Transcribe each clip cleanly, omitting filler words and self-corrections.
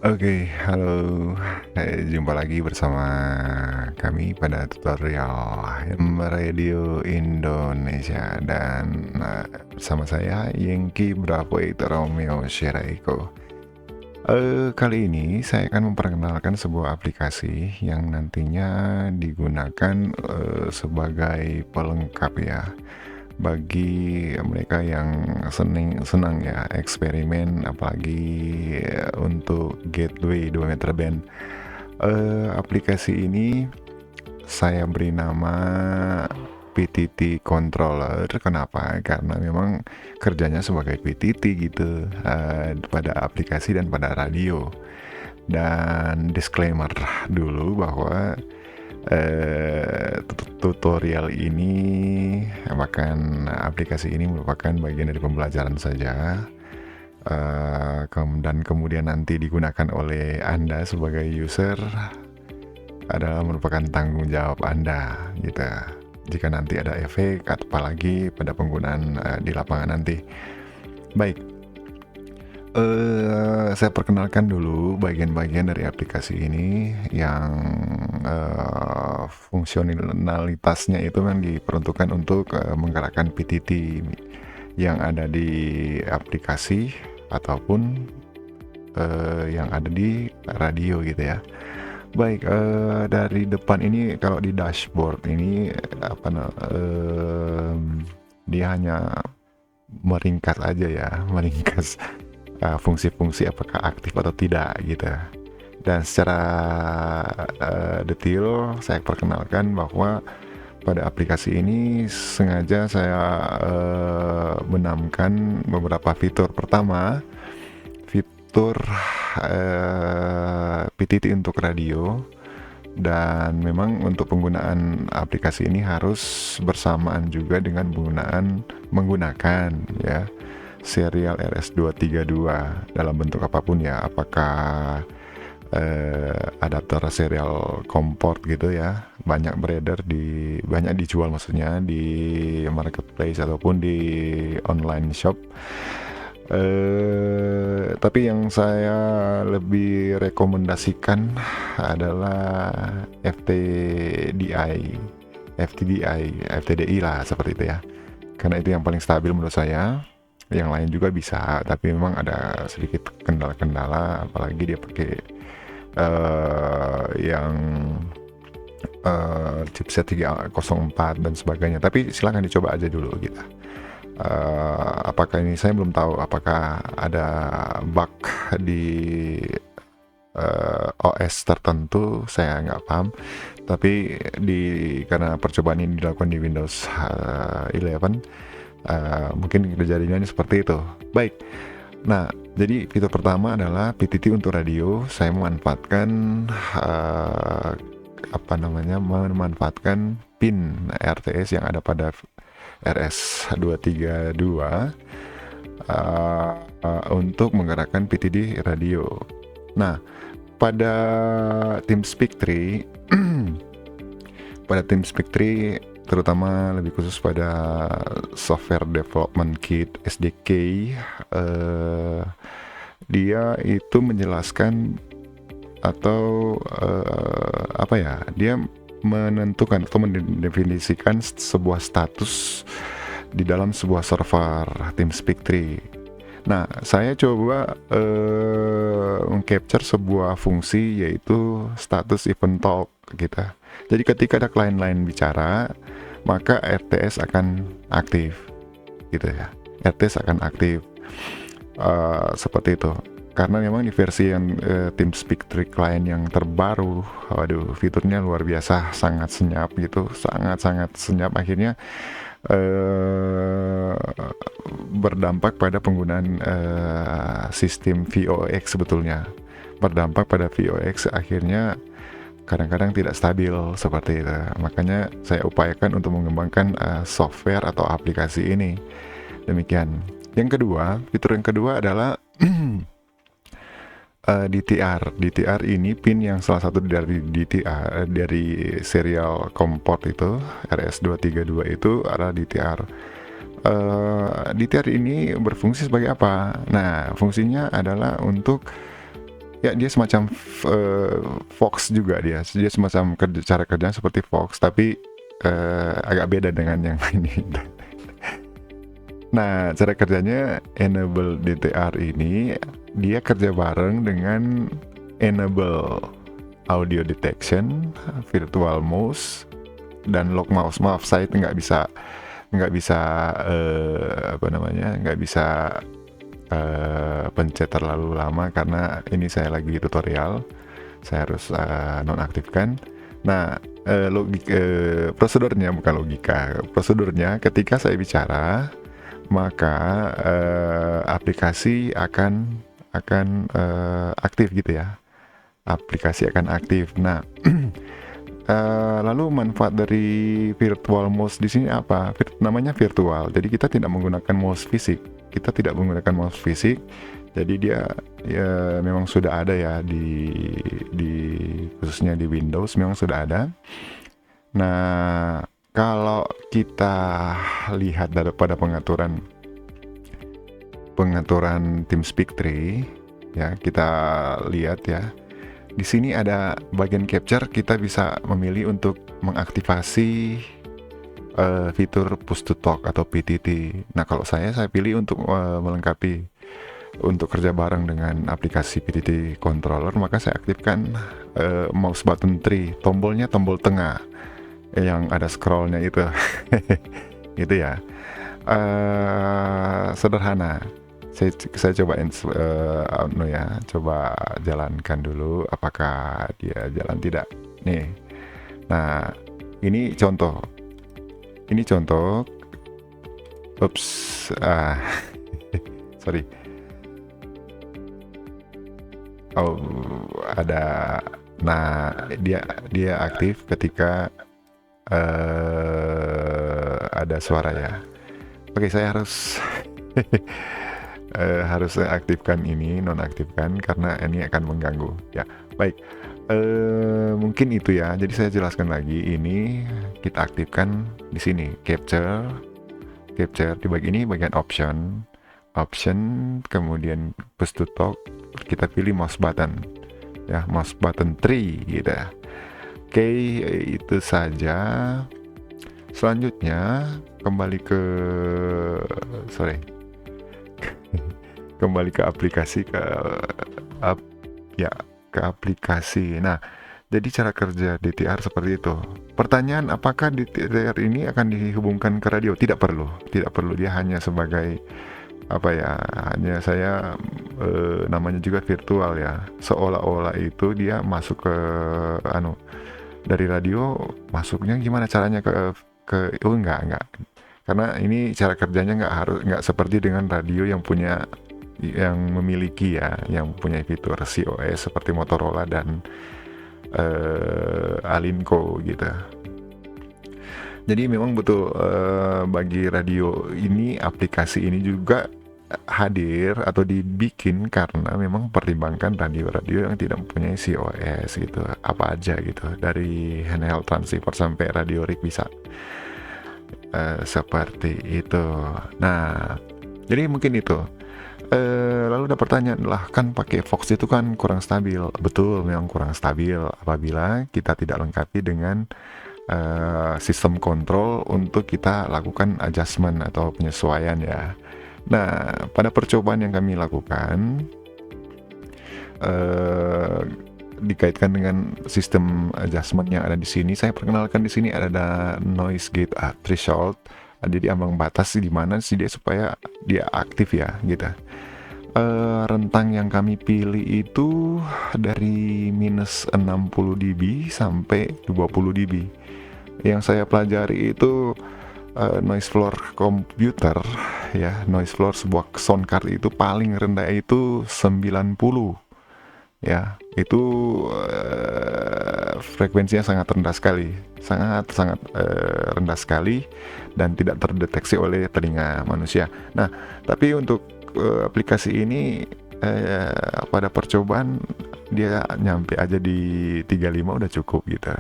Oke, halo. Jumpa lagi bersama kami pada tutorial Radio Indonesia dan bersama saya Yengki Bravo itu Romeo Sierra Echo. Kali ini saya akan memperkenalkan sebuah aplikasi yang nantinya digunakan sebagai pelengkap ya bagi mereka yang senang ya eksperimen, apalagi untuk gateway 2 meter band. Aplikasi ini saya beri nama PTT Controller. Kenapa? Karena memang kerjanya sebagai PTT gitu, pada aplikasi dan pada radio. Dan disclaimer dulu bahwa tutorial ini, bahkan aplikasi ini merupakan bagian dari pembelajaran saja, dan kemudian nanti digunakan oleh Anda sebagai user adalah merupakan tanggung jawab Anda gitu. Jika nanti ada efek atau apalagi pada penggunaan di lapangan nanti. Baik, saya perkenalkan dulu bagian-bagian dari aplikasi ini yang fungsionalitasnya itu kan diperuntukkan untuk menggerakkan PTT yang ada di aplikasi ataupun yang ada di radio gitu ya. Baik, dari depan ini kalau di dashboard ini dia hanya meringkas aja ya, meringkas fungsi-fungsi apakah aktif atau tidak gitu. Dan secara detail saya perkenalkan bahwa pada aplikasi ini sengaja saya benamkan beberapa fitur. Pertama, fitur PTT untuk radio, dan memang untuk penggunaan aplikasi ini harus bersamaan juga dengan menggunakan ya serial RS232 dalam bentuk apapun ya, apakah adapter serial komport gitu ya, banyak dijual maksudnya di marketplace ataupun di online shop. Tapi yang saya lebih rekomendasikan adalah FTDI lah seperti itu ya, karena itu yang paling stabil menurut saya. Yang lain juga bisa, tapi memang ada sedikit kendala-kendala, apalagi dia pakai yang chipset 304 dan sebagainya. Tapi silahkan dicoba aja dulu gitu. Apakah ini, saya belum tahu apakah ada bug di OS tertentu, saya nggak paham. Tapi karena percobaan ini dilakukan di Windows 11, mungkin kejadiannya seperti itu. Baik, nah jadi fitur pertama adalah PTT untuk radio. Saya memanfaatkan memanfaatkan pin RTS yang ada pada RS232 untuk menggerakkan PTT radio. Nah, pada TeamSpeak 3 pada TeamSpeak 3 terutama lebih khusus pada software development kit SDK, dia itu menjelaskan atau dia menentukan atau mendefinisikan sebuah status di dalam sebuah server TeamSpeak 3. Nah, saya coba mengcapture sebuah fungsi, yaitu status event talk gitu. Jadi ketika ada klien lain bicara, maka RTS akan aktif gitu ya. RTS akan aktif seperti itu. Karena memang di versi yang TeamSpeak 3 client yang terbaru, waduh, fiturnya luar biasa, sangat senyap gitu, sangat senyap. Akhirnya berdampak pada penggunaan sistem VOX, sebetulnya berdampak pada VOX, akhirnya kadang-kadang tidak stabil seperti itu. Makanya saya upayakan untuk mengembangkan software atau aplikasi ini. Demikian. Fitur yang kedua adalah DTR ini pin yang salah satu dari DTR dari serial komport itu RS232 itu adalah DTR. DTR ini berfungsi sebagai apa? Nah, fungsinya adalah untuk Ya dia semacam Fox juga, dia semacam cara kerjanya seperti Fox, tapi agak beda dengan yang ini. Nah, cara kerjanya enable DTR ini dia kerja bareng dengan enable audio detection, virtual mouse, dan lock mouse. Maaf, saya nggak bisa apa namanya, nggak bisa pencet terlalu lama karena ini saya lagi tutorial. Saya harus nonaktifkan. Nah, prosedurnya, bukan logika, prosedurnya ketika saya bicara, maka aplikasi akan aktif gitu ya. Aplikasi akan aktif. Nah, lalu manfaat dari virtual mouse di sini apa? Namanya virtual. Jadi kita tidak menggunakan mouse fisik. Kita tidak menggunakan mouse fisik. Jadi dia ya memang sudah ada ya di khususnya di Windows memang sudah ada. Nah, kalau kita lihat daripada pengaturan TeamSpeak 3 ya, kita lihat ya. Di sini ada bagian capture, kita bisa memilih untuk mengaktifasi fitur push to talk atau PTT. Nah, kalau saya pilih untuk melengkapi untuk kerja bareng dengan aplikasi PTT controller, maka saya aktifkan mouse button 3, tombolnya tombol tengah yang ada scrollnya itu. Gitu ya. Sederhana. Saya cobain coba jalankan dulu apakah dia jalan tidak. Nih. Nah, ini contoh. Ups, sorry. Oh, ada. Nah, dia aktif ketika ada suara ya. Oke, saya harus harus aktifkan ini, nonaktifkan karena ini akan mengganggu. Ya, baik. Mungkin itu ya. Jadi saya jelaskan lagi. Ini kita aktifkan di sini capture di bagian option, kemudian push to talk. Kita pilih mouse button, ya, mouse button 3 gitu. Oke, itu saja. Selanjutnya kembali ke aplikasi, ke aplikasi. Nah, jadi cara kerja DTR seperti itu. Pertanyaan, apakah DTR ini akan dihubungkan ke radio? Tidak perlu. Dia hanya sebagai hanya saya namanya juga virtual ya. Seolah-olah itu dia masuk ke dari radio, masuknya gimana caranya enggak. Karena ini cara kerjanya nggak seperti dengan radio yang memiliki ya, yang punya fitur COS seperti Motorola dan Alinco gitu. Jadi memang betul bagi radio ini, aplikasi ini juga hadir atau dibikin karena memang pertimbangkan radio-radio yang tidak mempunyai COS gitu, apa aja gitu, dari handheld transceiver sampai radio rig bisa. Seperti itu. Nah, jadi mungkin itu. Lalu ada pertanyaan lah, kan pakai Fox itu kan kurang stabil. Betul, memang kurang stabil apabila kita tidak lengkapi dengan sistem kontrol untuk kita lakukan adjustment atau penyesuaian ya. Nah, pada percobaan yang kami lakukan dikaitkan dengan sistem adjustment yang ada di sini, saya perkenalkan di sini ada noise gate threshold, jadi ambang batas di mana sih dia supaya dia aktif ya gitu. Rentang yang kami pilih itu dari minus 60 dB sampai 20 dB. Yang saya pelajari itu noise floor komputer ya, noise floor sebuah sound card itu paling rendah itu 90 ya, itu frekuensinya sangat rendah sekali, sangat rendah sekali dan tidak terdeteksi oleh telinga manusia. Nah, tapi untuk aplikasi ini pada percobaan dia nyampe aja di 35 udah cukup gitu.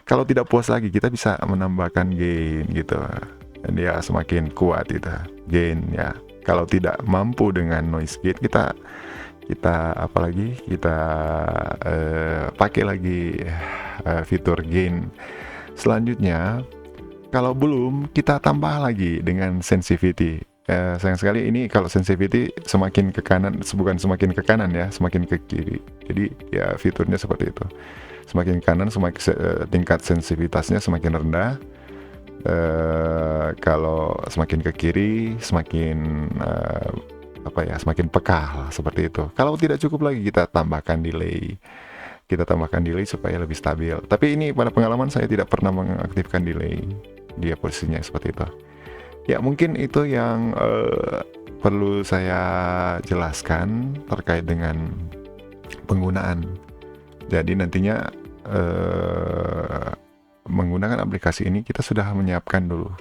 Kalau tidak puas lagi kita bisa menambahkan gain gitu, dan dia semakin kuat gitu gain ya. Kalau tidak mampu dengan noise gate, kita kita apalagi kita pakai lagi fitur gain. Selanjutnya, kalau belum, kita tambah lagi dengan sensitivity. Sayang sekali ini kalau sensitivity semakin ke kanan, bukan semakin ke kanan ya, semakin ke kiri. Jadi ya fiturnya seperti itu. Semakin kanan, semakin tingkat sensitivitasnya semakin rendah. Kalau semakin ke kiri, semakin semakin peka lah, seperti itu. Kalau tidak cukup lagi, kita tambahkan delay. Kita tambahkan delay supaya lebih stabil. Tapi ini pada pengalaman saya tidak pernah mengaktifkan delay. Dia posisinya seperti itu. Ya mungkin itu yang perlu saya jelaskan terkait dengan penggunaan. Jadi nantinya menggunakan aplikasi ini kita sudah menyiapkan dulu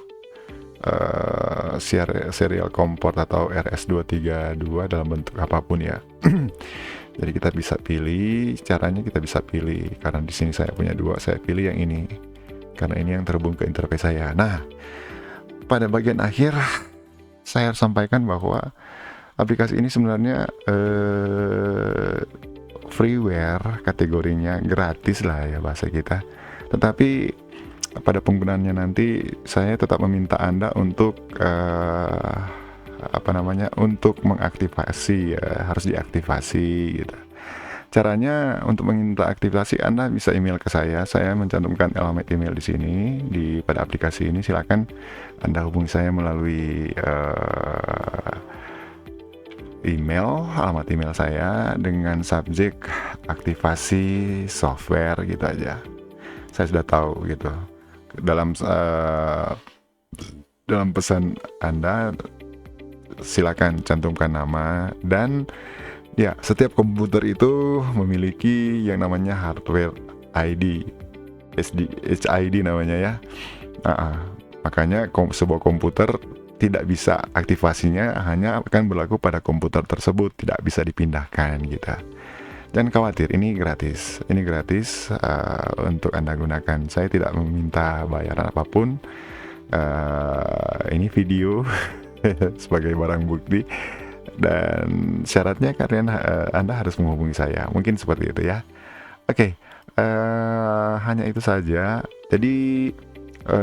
serial komport atau RS232 dalam bentuk apapun ya. Jadi kita bisa pilih, caranya kita bisa pilih. Karena di sini saya punya dua, saya pilih yang ini. Karena ini yang terhubung ke interface saya. Nah, pada bagian akhir saya harus sampaikan bahwa aplikasi ini sebenarnya freeware, kategorinya gratis lah ya bahasa kita. Tetapi pada penggunaannya nanti saya tetap meminta Anda untuk untuk mengaktifasi ya, harus diaktifasi gitu. Caranya untuk meminta aktivasi Anda bisa email ke saya mencantumkan alamat email di sini pada aplikasi ini. Silakan Anda hubungi saya melalui alamat email saya dengan subjek aktivasi software gitu aja. Saya sudah tahu gitu. Dalam pesan Anda silakan cantumkan nama, dan ya setiap komputer itu memiliki yang namanya hardware ID, HID namanya ya. Makanya sebuah komputer tidak bisa aktivasinya hanya akan berlaku pada komputer tersebut, tidak bisa dipindahkan gitu. Jangan khawatir, ini gratis untuk Anda gunakan. Saya tidak meminta bayaran apapun. Ini video sebagai barang bukti, dan syaratnya Anda harus menghubungi saya, mungkin seperti itu ya. Oke, hanya itu saja. Jadi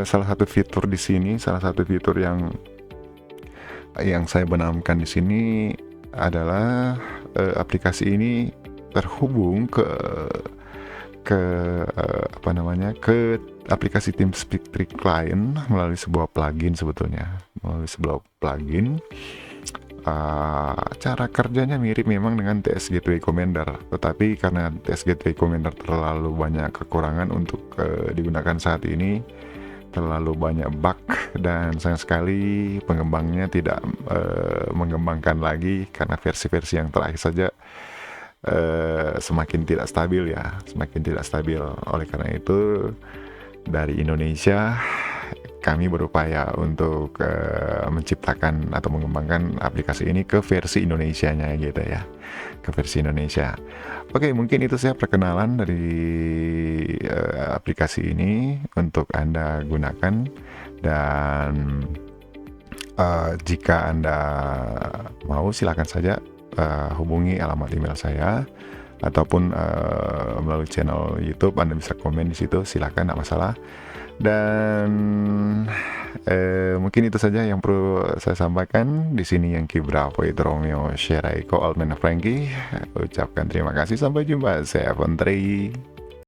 salah satu fitur di sini, salah satu fitur yang saya benamkan di sini adalah aplikasi ini terhubung ke aplikasi TeamSpeak Client melalui sebuah plugin sebetulnya. Cara kerjanya mirip memang dengan TS Gateway Commander, tetapi karena TS Gateway Commander terlalu banyak kekurangan untuk digunakan saat ini, terlalu banyak bug, dan sayang sekali pengembangnya tidak mengembangkan lagi karena versi-versi yang terakhir saja semakin tidak stabil. Oleh karena itu dari Indonesia kami berupaya untuk menciptakan atau mengembangkan aplikasi ini ke versi Indonesianya gitu ya, ke versi Indonesia. Oke, mungkin itu saya perkenalan dari aplikasi ini untuk Anda gunakan, dan jika Anda mau silakan saja hubungi alamat email saya ataupun melalui channel YouTube. Anda bisa komen di situ, silakan, tidak masalah. Dan mungkin itu saja yang perlu saya sampaikan di sini. Yang Bravo Romeo Sierra Echo Altman Frankie ucapkan terima kasih, sampai jumpa, saya Fontri.